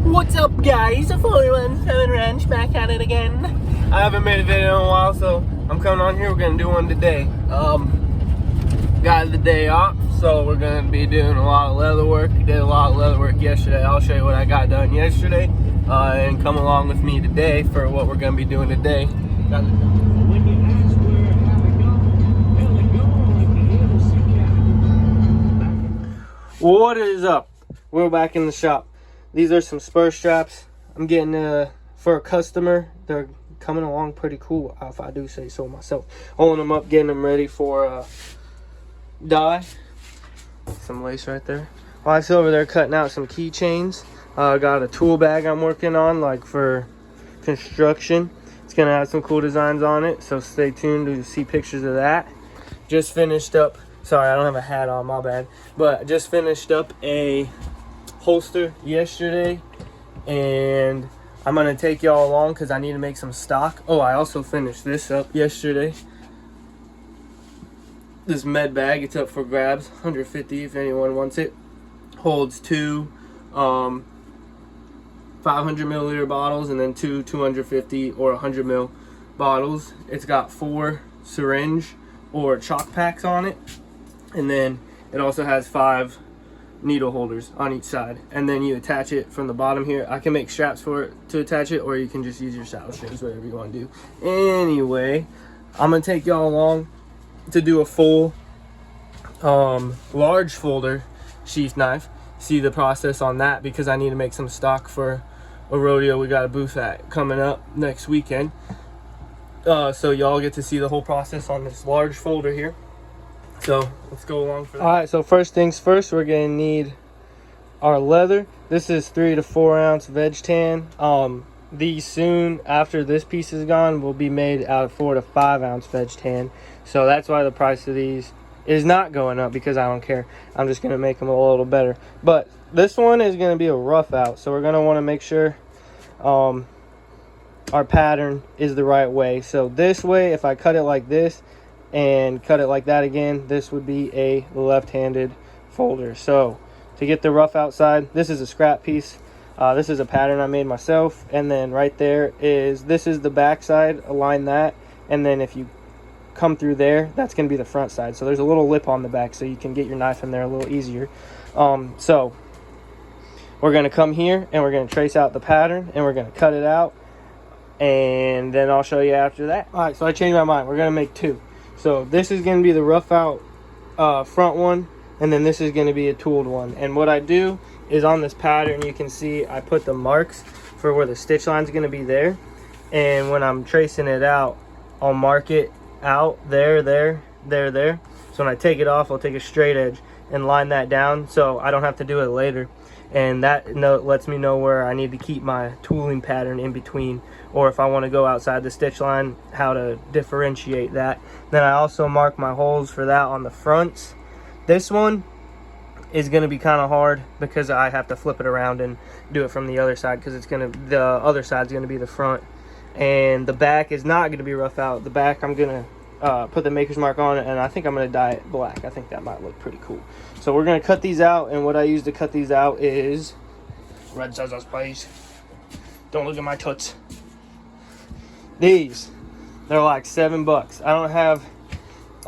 What's up, guys? A 417 Ranch back at it again. I haven't made a video in a while, so I'm coming on here. We're gonna do one today. Got the day off, so we're gonna be doing a lot of leather work. Did a lot of leather work yesterday. I'll show you what I got done yesterday, and come along with me today for what we're gonna be doing today. What is up? We're back in the shop. These are some spur straps I'm getting for a customer. They're coming along pretty cool, if I do say so myself. Holding them up, getting them ready for dye. Some lace right there. While I see over there cutting out some keychains. Got a tool bag I'm working on, like for construction. It's gonna have some cool designs on it, so stay tuned to see pictures of that. Just finished up. Sorry, I don't have a hat on, my bad. But I just finished up a holster yesterday, and I'm gonna take y'all along because I need to make some stock. Oh, I also finished this up yesterday. This med bag, it's up for grabs, 150 if anyone wants it. Holds two 500 milliliter bottles and then two 250 or 100 ml bottles. It's got 4 syringe or chalk packs on it, and then it also has 5 needle holders on each side, and then you attach it from the bottom here. I can make straps for it to attach it, or you can just use your saddle strings, whatever you want to do. Anyway, I'm gonna take y'all along to do a full large folder sheath knife. See the process on that, because I need to make some stock for a rodeo we got a booth at coming up next weekend. So y'all get to see the whole process on this large folder here. So let's go along for that. All right, so first things first, we're gonna need our leather. This is 3 to 4 ounce veg tan. These soon after this piece is gone will be made out of 4 to 5 ounce veg tan. So that's why the price of these is not going up, because I don't care. I'm just gonna make them a little better. But this one is gonna be a rough out, so we're gonna want to make sure our pattern is the right way. So this way, if I cut it like this and cut it like that again, this would be a left-handed folder. So to get the rough outside, this is a scrap piece. This is a pattern I made myself, and then right there is, this is the back side. Align that, and then if you come through there, that's going to be the front side. So there's a little lip on the back, so you can get your knife in there a little easier. So we're going to come here and we're going to trace out the pattern, and we're going to cut it out, and then I'll show you after that. All right, so I changed my mind. We're going to make 2. So this is going to be the rough out front one, and then this is going to be a tooled one. And what I do is, on this pattern, you can see I put the marks for where the stitch line is going to be there. And when I'm tracing it out, I'll mark it out there. So when I take it off, I'll take a straight edge and line that down, so I don't have to do it later. And that lets me know where I need to keep my tooling pattern in between, or if I want to go outside the stitch line, how to differentiate that. Then I also mark my holes for that on the fronts. This one is going to be kind of hard because I have to flip it around and do it from the other side, because the other side is going to be the front, and the back is not going to be rough out. The back, I'm going to put the maker's mark on it, and I think I'm going to dye it black. I think that might look pretty cool. So we're going to cut these out, and what I use to cut these out is red scissors, please. Don't look at my toots. These, they're like $7. I don't have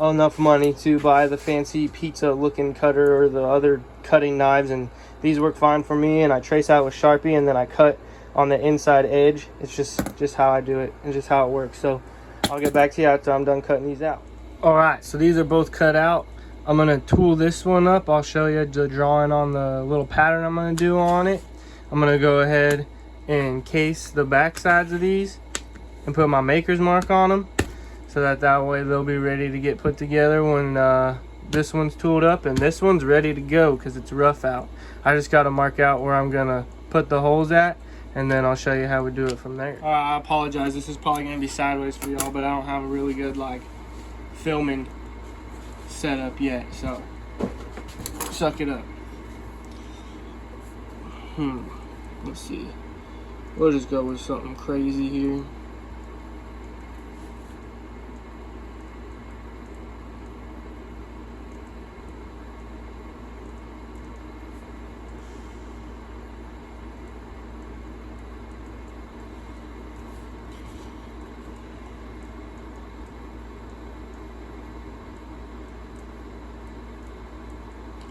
enough money to buy the fancy pizza looking cutter or the other cutting knives, and these work fine for me. And I trace out with Sharpie, and then I cut on the inside edge. It's just how I do it, and just how it works. So I'll get back to you after I'm done cutting these out. All right, so these are both cut out. I'm gonna tool this one up. I'll show you the drawing on the little pattern I'm gonna do on it. I'm gonna go ahead and case the back sides of these and put my maker's mark on them, so that way they'll be ready to get put together when this one's tooled up, and this one's ready to go because it's rough out. I just got to mark out where I'm gonna put the holes at, and then I'll show you how we do it from there. I apologize, this is probably gonna be sideways for y'all, but I don't have a really good filming setup yet, so suck it up. Let's see, we'll just go with something crazy here.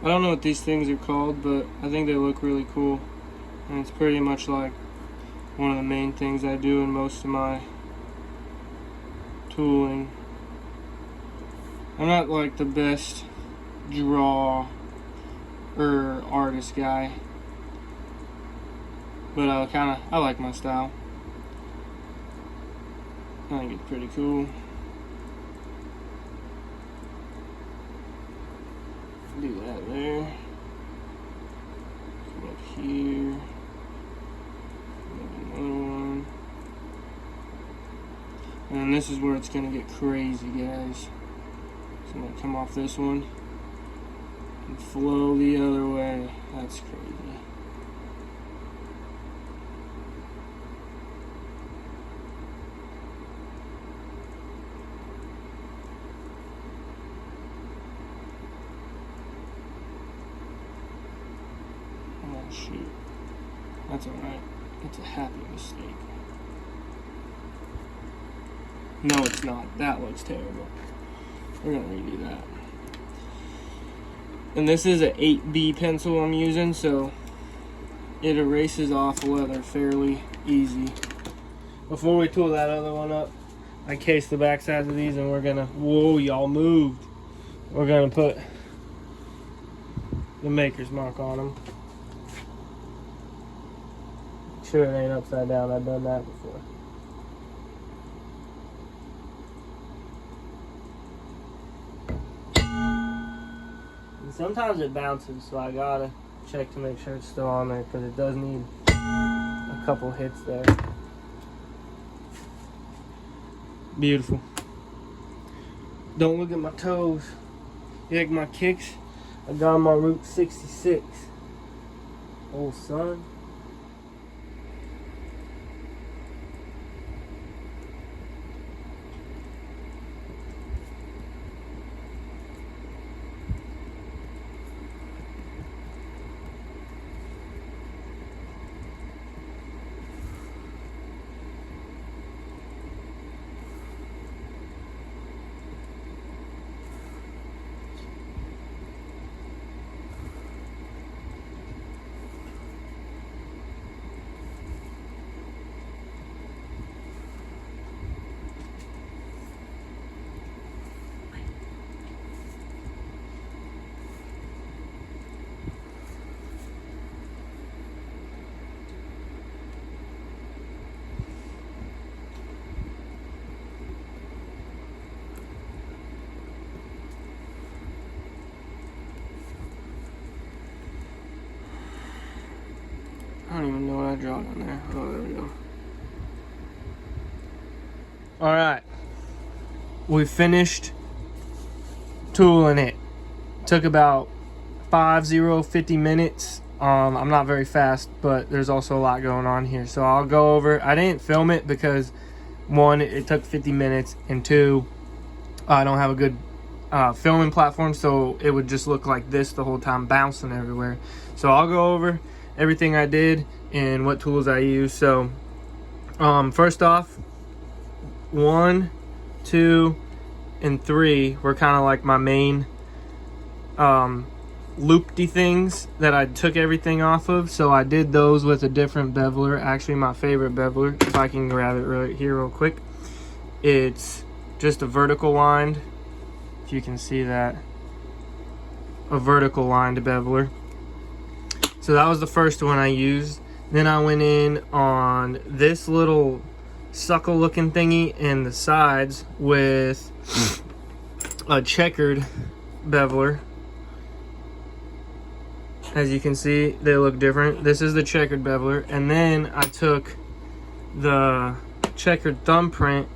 I don't know what these things are called, but I think they look really cool. And it's pretty much like one of the main things I do in most of my tooling. I'm not like the best draw or artist guy, but I like my style. I think it's pretty cool. Do that there. Come up here. Another one. And this is where it's gonna get crazy, guys. So I'm gonna come off this one and flow the other way. That's crazy. Oh shoot. That's alright. It's a happy mistake. No, it's not. That looks terrible. We're gonna redo that. And this is an 8B pencil I'm using, so it erases off leather fairly easy. Before we tool that other one up, I cased the back sides of these, and we're gonna, whoa, y'all moved. We're gonna put the maker's mark on them. Sure it ain't upside down. I've done that before. And sometimes it bounces, so I gotta check to make sure it's still on there, because it does need a couple hits there. Beautiful. Don't look at my toes. You like my kicks? I got them on Route 66. Old son. I don't even know what I draw on there. Oh, there we go. Alright. We finished tooling it. Took about 50 minutes. I'm not very fast, but there's also a lot going on here. So I'll go over. I didn't film it because, one, it took 50 minutes, and two, I don't have a good filming platform, so it would just look like this the whole time, bouncing everywhere. So I'll go over everything I did and what tools I use. So first off, 1, 2, and 3 were kind of like my main loopty things that I took everything off of. So I did those with a different beveler. Actually, my favorite beveler, if I can grab it right here real quick, it's just a vertical lined, if you can see that, a vertical lined beveler. So that was the first one I used. Then I went in on this little suckle looking thingy in the sides with a checkered beveler. As you can see, they look different. This is the checkered beveler. And then I took the checkered thumbprint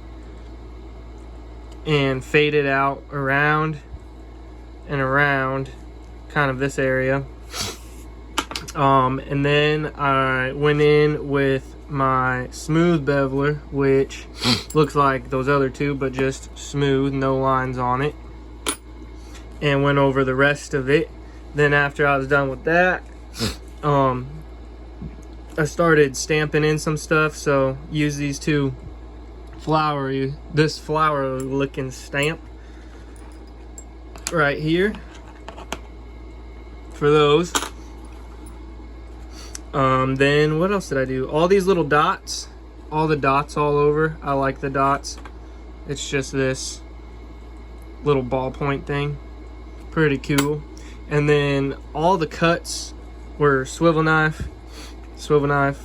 and faded out around and around kind of this area. And then I went in with my smooth beveler, which looks like those other two, but just smooth, no lines on it, and went over the rest of it. Then after I was done with that, I started stamping in some stuff. So use these two this flower looking stamp right here. for those. Then what else did I do? All these little dots, all the dots all over. I like the dots. It's just this little ballpoint thing. Pretty cool. And then all the cuts were swivel knife.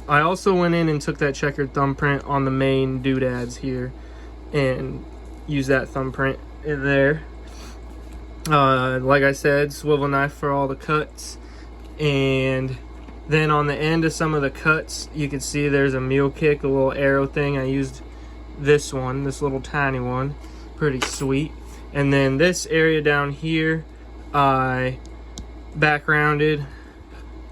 I also went in and took that checkered thumbprint on the main doodads here and used that thumbprint in there. Like I said, swivel knife for all the cuts. And then on the end of some of the cuts, you can see there's a mule kick, a little arrow thing. I used this one, this little tiny one. Pretty sweet. And then this area down here, I backgrounded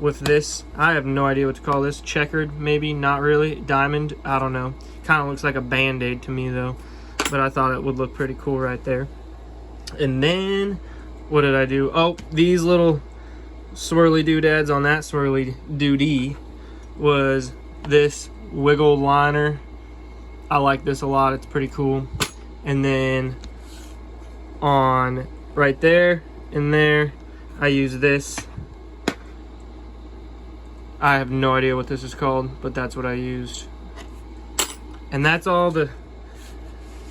with this. I have no idea what to call this. Checkered, maybe, not really. Diamond, I don't know. Kind of looks like a band-aid to me though. But I thought it would look pretty cool right there. And then, what did I do? Oh, these little swirly doodads on that swirly doodie was this wiggle liner. I like this a lot. It's pretty cool. And then on right there and there, I use this. I have no idea what this is called, but that's what I used. And that's all the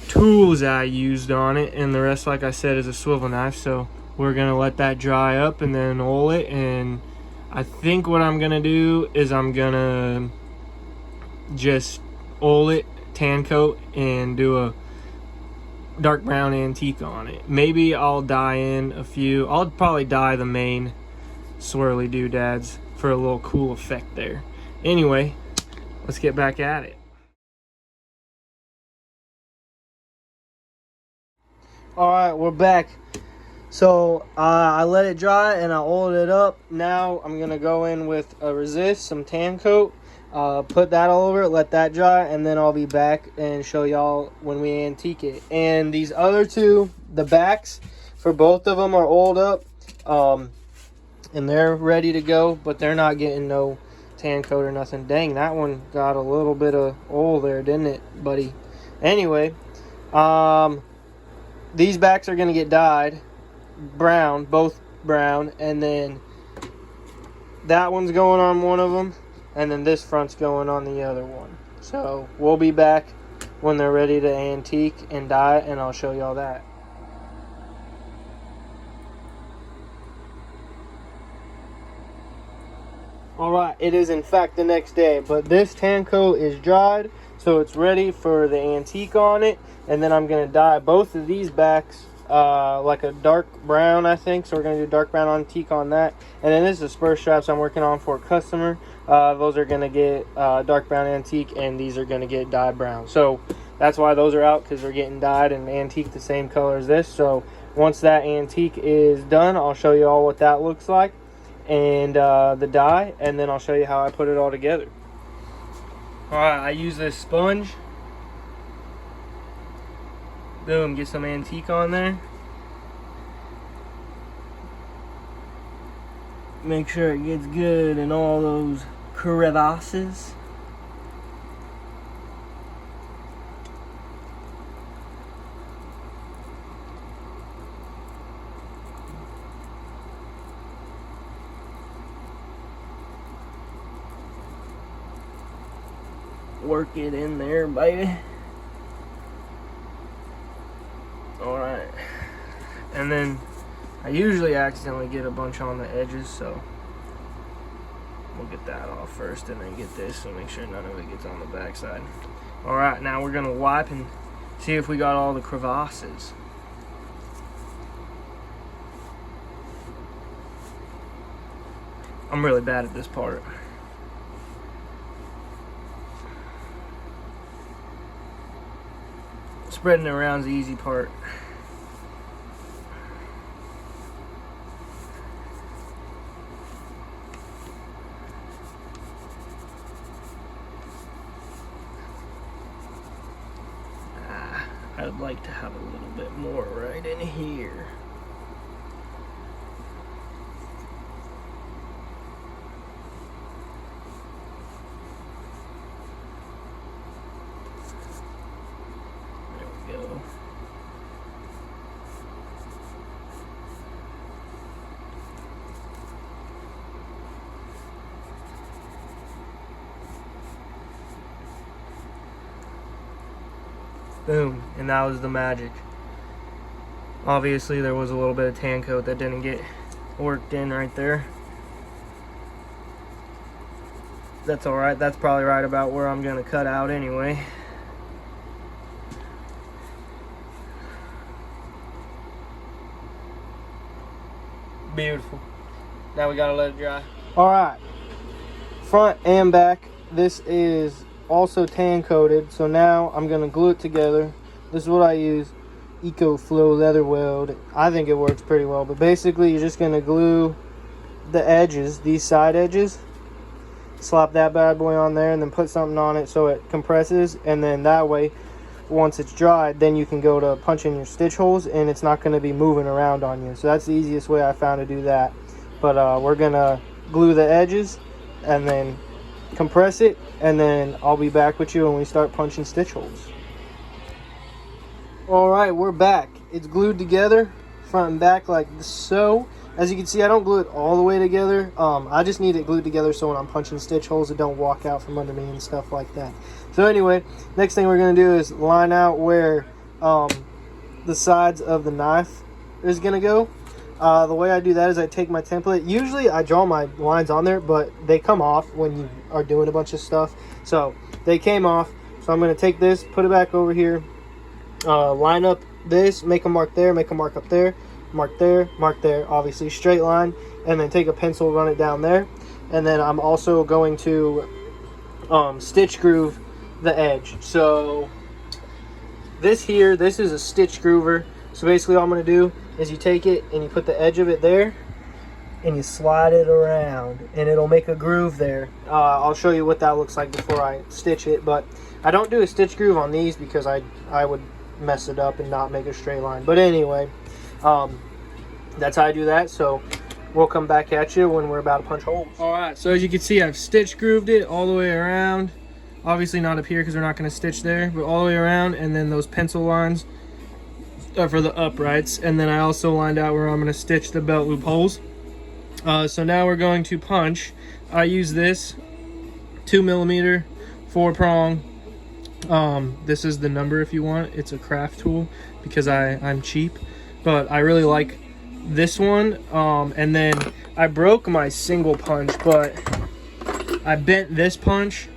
tools I used on it, and the rest, like I said, is a swivel knife. So we're gonna let that dry up and then oil it. And I think what I'm gonna do is I'm gonna just oil it, tan coat, and do a dark brown antique on it. Maybe I'll dye in a few. I'll probably dye the main swirly doodads for a little cool effect there. Anyway, let's get back at it. All right, we're back. So I let it dry and I oiled it up. Now I'm gonna go in with a resist, some tan coat, put that all over it, let that dry, and then I'll be back and show y'all when we antique it. And these other two, the backs for both of them are oiled up, and they're ready to go, but they're not getting no tan coat or nothing. Dang, that one got a little bit of oil there, didn't it, buddy? Anyway, these backs are gonna get dyed brown, both brown, and then that one's going on one of them, and then this front's going on the other one. So we'll be back when they're ready to antique and dye, and I'll show y'all that. Alright, it is in fact the next day, but this tan coat is dried, so it's ready for the antique on it. And then I'm going to dye both of these backs like a dark brown, I think. So we're going to do dark brown antique on that. And then this is the spur straps I'm working on for a customer. Those are going to get dark brown antique, and these are going to get dyed brown. So that's why those are out, because they're getting dyed and antique the same color as this. So once that antique is done, I'll show you all what that looks like, and the dye, and then I'll show you how I put it all together. Alright, I use this sponge. Boom, get some antique on there. Make sure it gets good in all those crevasses. Work it in there, baby. Alright. And then I usually accidentally get a bunch on the edges, so we'll get that off first and then get this, so make sure none of it gets on the backside. Alright, now we're gonna wipe and see if we got all the crevasses. I'm really bad at this part. Spreading it around is the easy part. I'd like to have a little bit more right in here. Go. Boom, and that was the magic. Obviously there was a little bit of tan coat that didn't get worked in right there. That's alright, that's probably right about where I'm gonna cut out anyway. Beautiful. Now we gotta let it dry. Alright, front and back, this is also tan coated, so now I'm gonna glue it together. This is what I use, EcoFlow leather weld. I think it works pretty well, but basically you're just gonna glue the edges, these side edges, slap that bad boy on there, and then put something on it so it compresses, and then that way once it's dried, then you can go to punch in your stitch holes and it's not going to be moving around on you. So that's the easiest way I found to do that. But we're gonna glue the edges and then compress it, and then I'll be back with you when we start punching stitch holes. Alright, we're back. It's glued together front and back like so. As you can see, I don't glue it all the way together. I just need it glued together so when I'm punching stitch holes, it don't walk out from under me and stuff like that. So anyway, next thing we're going to do is line out where the sides of the knife is going to go. The way I do that is I take my template. Usually I draw my lines on there, but they come off when you are doing a bunch of stuff. So they came off. So I'm going to take this, put it back over here, line up this, make a mark there, make a mark up there, mark there, obviously straight line, and then take a pencil, run it down there. And then I'm also going to stitch groove the edge. So this is a stitch groover. So basically all I'm going to do is you take it and you put the edge of it there and you slide it around and it'll make a groove there. I'll show you what that looks like before I stitch it, but I don't do a stitch groove on these because I would mess it up and not make a straight line. But anyway, that's how I do that. So we'll come back at you when we're about to punch holes. Alright, so as you can see, I've stitch grooved it all the way around. Obviously not up here because we're not going to stitch there, but all the way around, and then those pencil lines are for the uprights, and then I also lined out where I'm going to stitch the belt loop holes. So now we're going to punch. I use this 2mm 4-prong. This is the number if you want. It's a craft tool because I'm cheap, but I really like this one. And then I broke my single punch, but I bent this punch,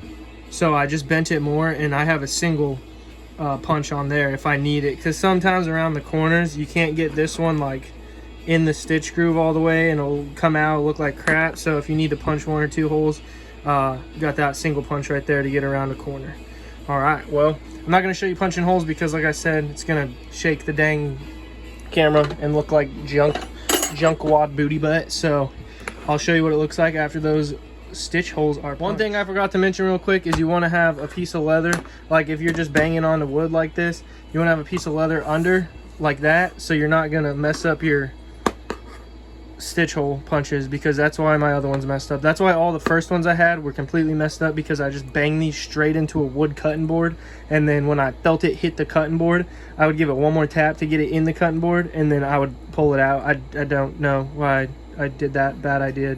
so I just bent it more, and I have a single punch on there if I need it, because sometimes around the corners you can't get this one like in the stitch groove all the way and it'll come out look like crap. So if you need to punch 1 or 2 holes, you got that single punch right there to get around the corner. Alright, well, I'm not going to show you punching holes because like I said, it's going to shake the dang camera and look like junk wad booty butt. So I'll show you what it looks like after those stitch holes are punched. One thing I forgot to mention real quick is you want to have a piece of leather, like if you're just banging on the wood like this, you want to have a piece of leather under like that, so you're not going to mess up your stitch hole punches, because that's why my other ones messed up. That's why all the first ones I had were completely messed up, because I just banged these straight into a wood cutting board, and then when I felt it hit the cutting board, I would give it one more tap to get it in the cutting board, and then I would pull it out. I don't know why I did that. Bad idea.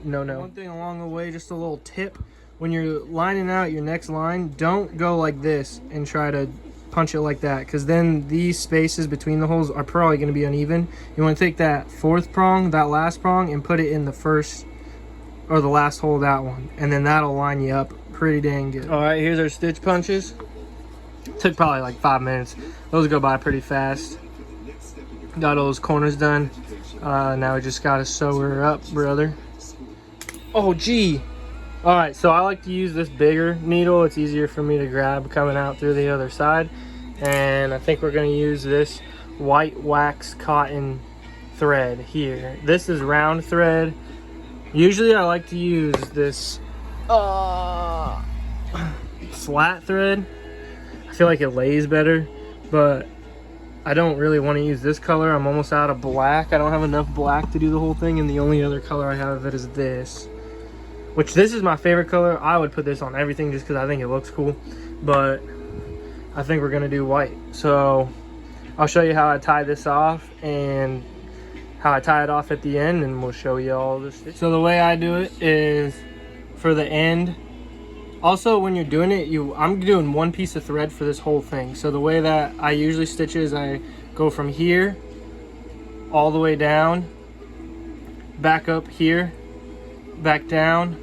No. One thing along the way, just a little tip: when you're lining out your next line, don't go like this and try to punch it like that, because then these spaces between the holes are probably going to be uneven. You want to take that 4th prong, that last prong, and put it in the first or the last hole of that one, and then that'll line you up pretty dang good. All right, here's our stitch punches. Took probably like 5 minutes. Those go by pretty fast. Got all those corners done. Now we just got to sew her up, brother. Oh gee. All right, so I like to use this bigger needle. It's easier for me to grab coming out through the other side. And I think we're gonna use this white wax cotton thread here. This is round thread. Usually I like to use this flat thread. I feel like it lays better, but I don't really want to use this color. I'm almost out of black. I don't have enough black to do the whole thing, and the only other color I have of it is this. Which, this is my favorite color. I would put this on everything just because I think it looks cool. But I think we're going to do white. So I'll show you how I tie this off and how I tie it off at the end, and we'll show you all this. So the way I do it is, for the end, Also, when you're doing it, I'm doing one piece of thread for this whole thing. So the way that I usually stitch is I go from here all the way down, back up here, back down,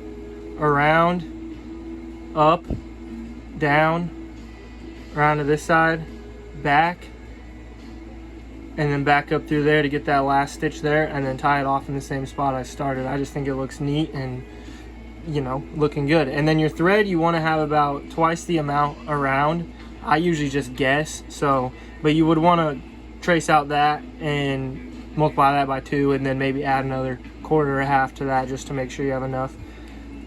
around, up, down, around to this side, back, and then back up through there to get that last stitch there, and then tie it off in the same spot I started. I just think it looks neat and, you know, looking good. And then your thread, you want to have about twice the amount around. I usually just guess, so, but you would want to trace out that and multiply that by 2, and then maybe add another quarter or half to that just to make sure you have enough.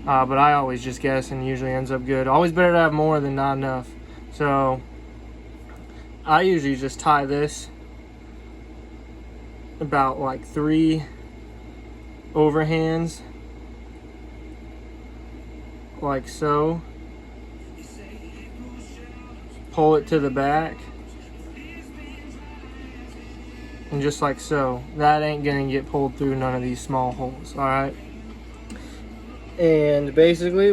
But I always just guess, and usually ends up good. Always better to have more than not enough. So I usually just tie this about like 3 overhands, like so. Pull it to the back, and just like so. That ain't gonna get pulled through none of these small holes, all right? And basically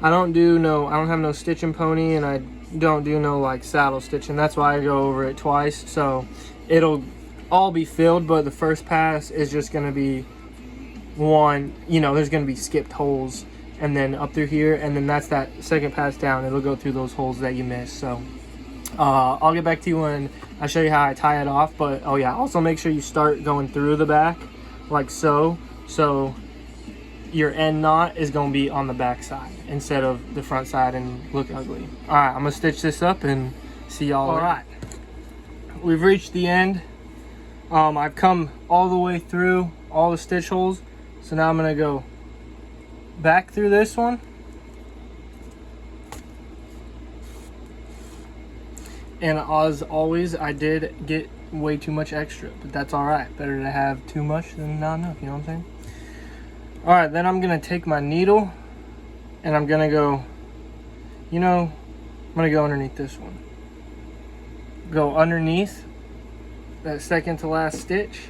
I don't have no stitching pony, and I don't do no like saddle stitching. That's why I go over it twice, so it'll all be filled, but the first pass is just gonna be one, you know, there's gonna be skipped holes, and then up through here, and then that's that second pass down. It'll go through those holes that you missed. So I'll get back to you when I show you how I tie it off. But oh yeah, also make sure you start going through the back like so your end knot is going to be on the back side instead of the front side and look ugly. All right, I'm gonna stitch this up and see y'all. All right, we've reached the end. I've come all the way through all the stitch holes, so now I'm gonna go back through this one, and as always, I did get way too much extra, but that's all right. Better to have too much than not enough, you know what I'm saying? All right, then I'm gonna take my needle and I'm gonna go, I'm gonna go underneath this one. Go underneath that second to last stitch.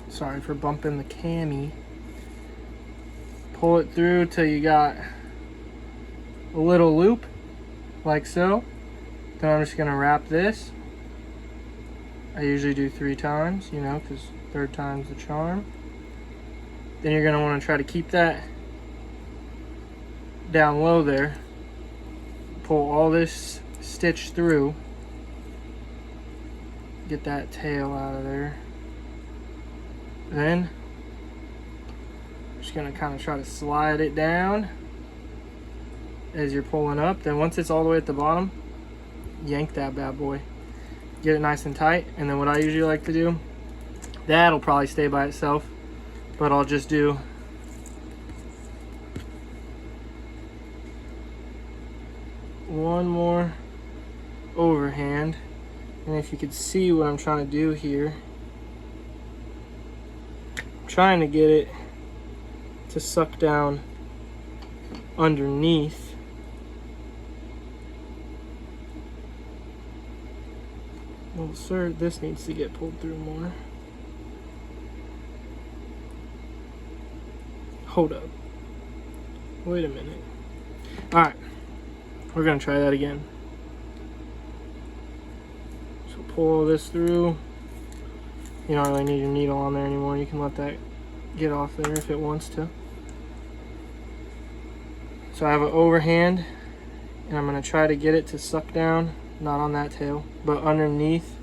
Sorry for bumping the cami. Pull it through till you got a little loop, like so. Then I'm just gonna wrap this. I usually do 3 times, because 3rd time's the charm. Then you're gonna wanna try to keep that down low there. Pull all this stitch through. Get that tail out of there. Then just gonna kind of try to slide it down as you're pulling up. Then once it's all the way at the bottom, yank that bad boy. Get it nice and tight. And then what I usually like to do, that'll probably stay by itself, but I'll just do one more overhand. And if you could see what I'm trying to do here, I'm trying to get it to suck down underneath. Well, sir, this needs to get pulled through more. Hold up. Wait a minute. All right, we're gonna try that again. So pull this through. You don't really need your needle on there anymore. You can let that get off there if it wants to. So I have an overhand, and I'm gonna try to get it to suck down, not on that tail, but underneath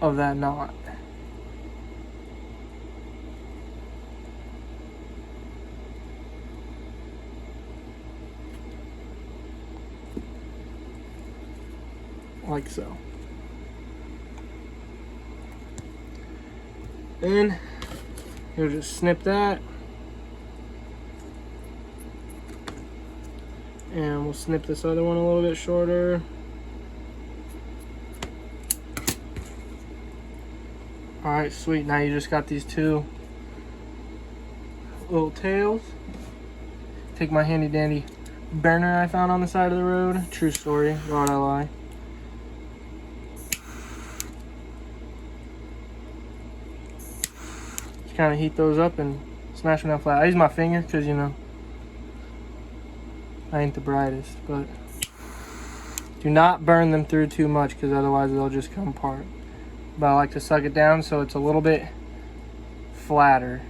of that knot. Like so. Then you'll just snip that, and we'll snip this other one a little bit shorter. All right, sweet. Now you just got these 2 little tails. Take my handy dandy burner I found on the side of the road. True story, God I lie. Just kind of heat those up and smash them down flat. I use my finger because, you know, I ain't the brightest, but do not burn them through too much because otherwise they'll just come apart. But I like to suck it down so it's a little bit flatter.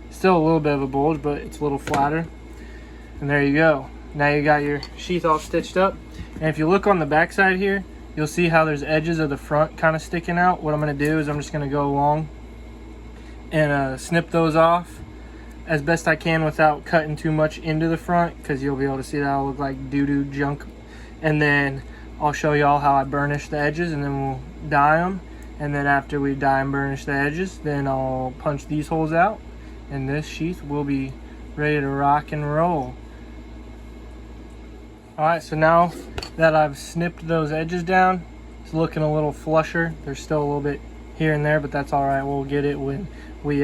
Still a little bit of a bulge, but it's a little flatter. And there you go. Now you got your sheath all stitched up. And if you look on the back side here, you'll see how there's edges of the front kind of sticking out. What I'm going to do is I'm just going to go along and snip those off as best I can without cutting too much into the front, because you'll be able to see that'll look like doo-doo junk. And then I'll show y'all how I burnish the edges, and then we'll dye them. And then after we dye and burnish the edges, then I'll punch these holes out, and this sheath will be ready to rock and roll. Alright, so now that I've snipped those edges down, it's looking a little flusher. There's still a little bit here and there, but that's alright. We'll get it when we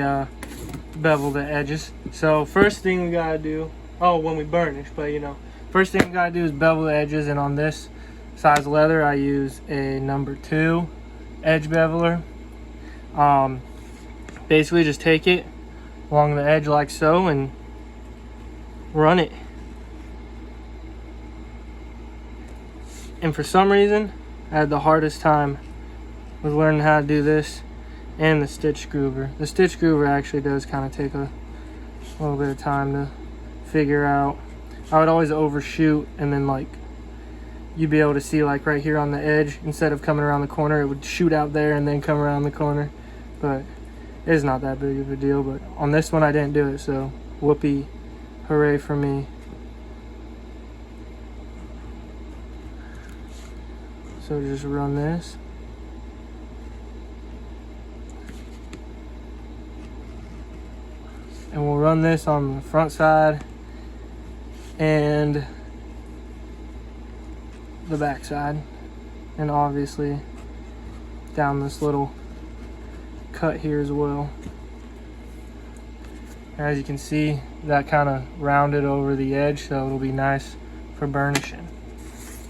bevel the edges. So first thing we gotta do, when we burnish, but you know, first thing we gotta do is bevel the edges. And on this size leather, I use a number 2 edge beveler. Basically just take it along the edge like so and run it. And for some reason, I had the hardest time with learning how to do this and the stitch groover. The stitch groover actually does kind of take a little bit of time to figure out. I would always overshoot, and then like you'd be able to see like right here on the edge, instead of coming around the corner, it would shoot out there and then come around the corner. But it's not that big of a deal. But on this one I didn't do it, so whoopee, hooray for me. So just run this. And we'll run this on the front side and the back side. And obviously down this little cut here as well. As you can see, that kind of rounded over the edge, so it'll be nice for burnishing.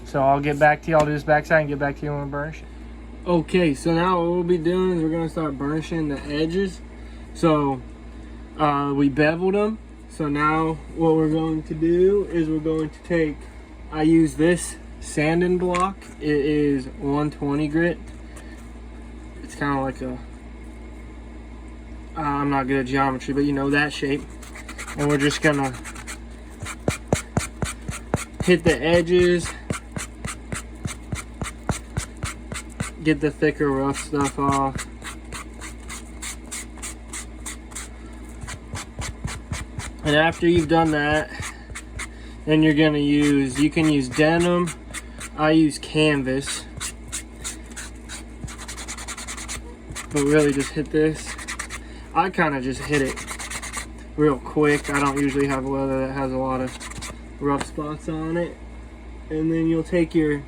So I'll get back to you. I'll do this backside and get back to you when we burnish it. Okay, so now what we'll be doing is we're going to start burnishing the edges. So we beveled them. So now what we're going to do is we're going to take, I use this sanding block. It is 120 grit. It's kind of like a, I'm not good at geometry, but you know, that shape. And we're just going to hit the edges, get the thicker rough stuff off. And after you've done that, then you're gonna use, you can use denim. I use canvas. But really just hit this. I kind of just hit it real quick. I don't usually have leather that has a lot of rough spots on it. And then you'll take your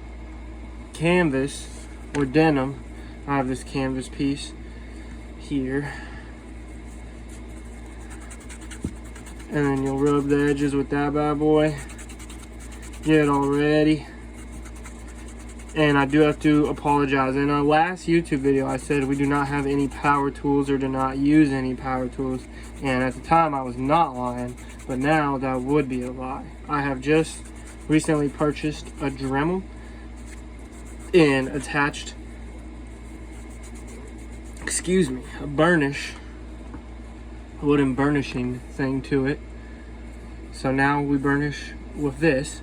canvas or denim. I have this canvas piece here, and then you'll rub the edges with that bad boy, get it all ready. And I do have to apologize, in our last YouTube video I said we do not have any power tools or do not use any power tools, and at the time I was not lying, but now that would be a lie. I have just recently purchased a Dremel and attached, a burnish, a wooden burnishing thing to it. So now we burnish with this,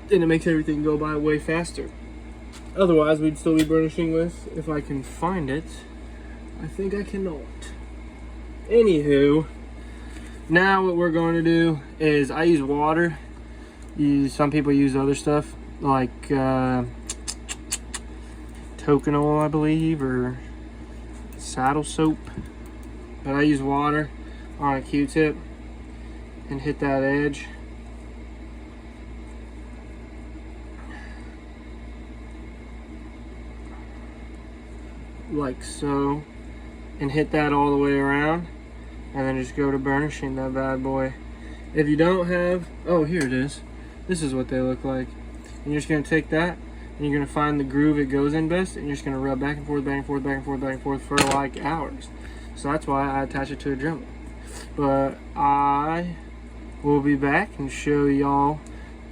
and it makes everything go by way faster. Otherwise we'd still be burnishing with, if I can find it, I think I cannot. Anywho, now what we're going to do is, I use water. Some people use other stuff like Toconol, I believe, or saddle soap, but I use water on a Q-tip and hit that edge. Like so, and hit that all the way around, and then just go to burnishing that bad boy. If you don't have, oh, here it is. This is what they look like. And you're just gonna take that, and you're gonna find the groove it goes in best, and you're just gonna rub back and forth, back and forth, back and forth, back and forth for like hours. So that's why I attach it to a Dremel. But I will be back and show y'all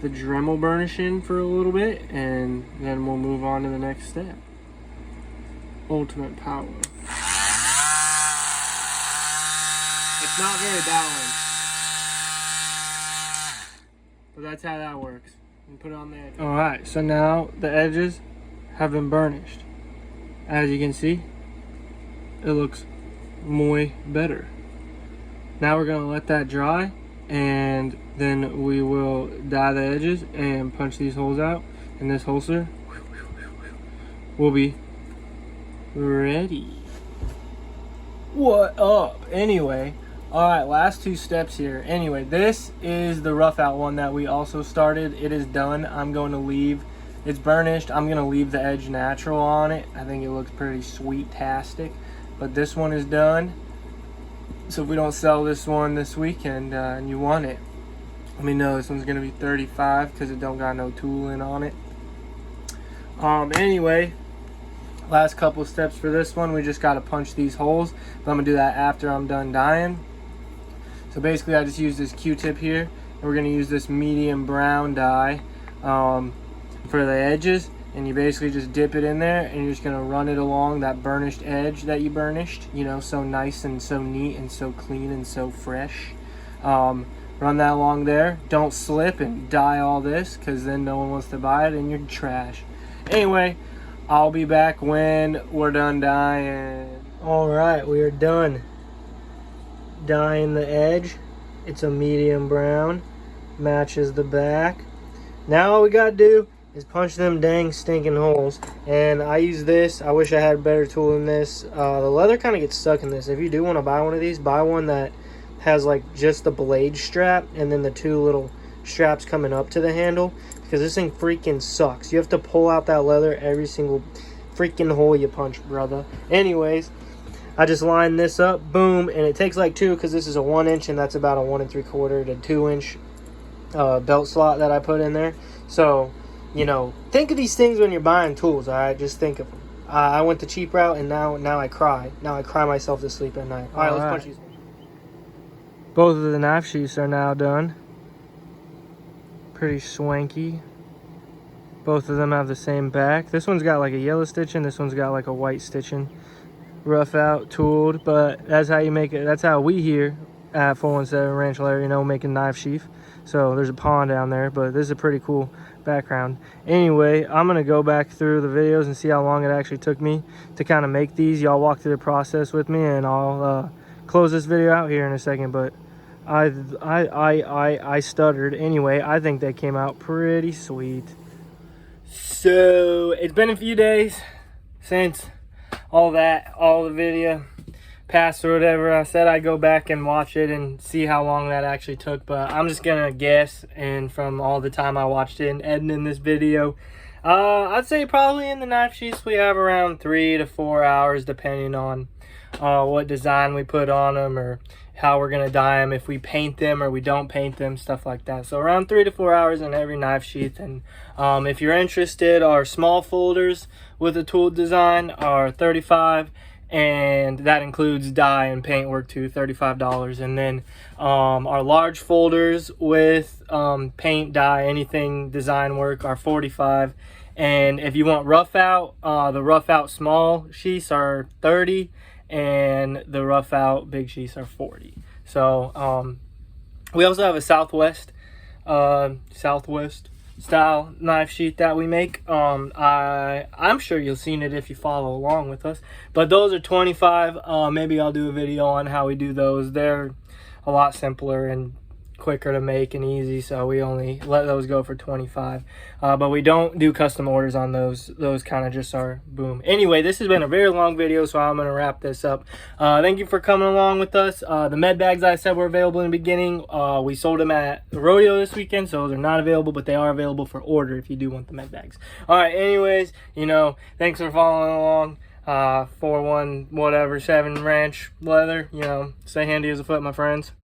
the Dremel burnishing for a little bit, and then we'll move on to the next step. Ultimate power. It's not very balanced, but that's how that works. And put it on the edge. All right, so now the edges have been burnished. As you can see, it looks muy better. Now we're gonna let that dry, and then we will dye the edges and punch these holes out, and this holster will be ready. What up? Anyway, all right, last two steps here. Anyway, this is the rough out one that we also started. It is done. I'm going to leave, it's burnished. I'm going to leave the edge natural on it. I think it looks pretty sweet-tastic, but this one is done. So if we don't sell this one this weekend and you want it, let me know. This one's going to be $35 because it don't got no tooling on it. Anyway, last couple steps for this one, we just got to punch these holes, but I'm going to do that after I'm done dyeing. So basically I just use this Q-tip here, and we're going to use this medium brown dye for the edges, and you basically just dip it in there and you're just going to run it along that burnished edge that you burnished, you know, so nice and so neat and so clean and so fresh. Run that along there. Don't slip and dye all this, because then no one wants to buy it and you're trash. Anyway, I'll be back when we're done dyeing. Alright, we are done dyeing the edge. It's a medium brown, matches the back. Now all we gotta do is punch them dang stinking holes, and I use this. I wish I had a better tool than this. The leather kind of gets stuck in this. If you do want to buy one of these, buy one that has like just the blade strap and then the two little straps coming up to the handle, because this thing freaking sucks. You have to pull out that leather every single freaking hole you punch, brother. Anyways, I just line this up, boom, and it takes like two, because this is a 1 inch and that's about a 1 3/4 to 2 inch belt slot that I put in there. So, you know, think of these things when you're buying tools, all right? Just think of them. I went the cheap route, and now I cry. Now I cry myself to sleep at night. All right, let's punch these. Both of the knife sheaths are now done. Pretty swanky. Both of them have the same back. This one's got like a yellow stitching. This one's got like a white stitching. Rough out, tooled, but that's how you make it. That's how we here at 417 Ranch Larry, you know, making knife sheath. So there's a pond down there, but this is a pretty cool background. Anyway, I'm gonna go back through the videos and see how long it actually took me to kind of make these. Y'all walk through the process with me, and I'll close this video out here in a second. But I stuttered. Anyway, I think they came out pretty sweet. So it's been a few days since all the video passed or whatever. I said I'd go back and watch it and see how long that actually took, but I'm just gonna guess, and from all the time I watched it and editing this video, I'd say probably in the knife sheaths we have around 3 to 4 hours, depending on what design we put on them or how we're gonna dye them, if we paint them or we don't paint them, stuff like that. So around 3 to 4 hours in every knife sheath. And if you're interested, our small folders with a tool design are $35, and that includes dye and paint work too, $35. And then our large folders with paint, dye, anything design work are $45. And if you want rough out, the rough out small sheaths are $30, and the rough out big sheaths are $40. So we also have a southwest style knife sheath that we make. I'm sure you'll seen it if you follow along with us, but those are $25. Maybe I'll do a video on how we do those. They're a lot simpler and quicker to make and easy, so we only let those go for $25. But we don't do custom orders on those kind of just are boom. Anyway, this has been a very long video, so I'm gonna wrap this up. Thank you for coming along with us. The med bags I said were available in the beginning, we sold them at the rodeo this weekend, so they're not available, but they are available for order if you do want the med bags. All right, anyways, you know, thanks for following along. 417 Ranch Leather, you know, stay handy as a foot, my friends.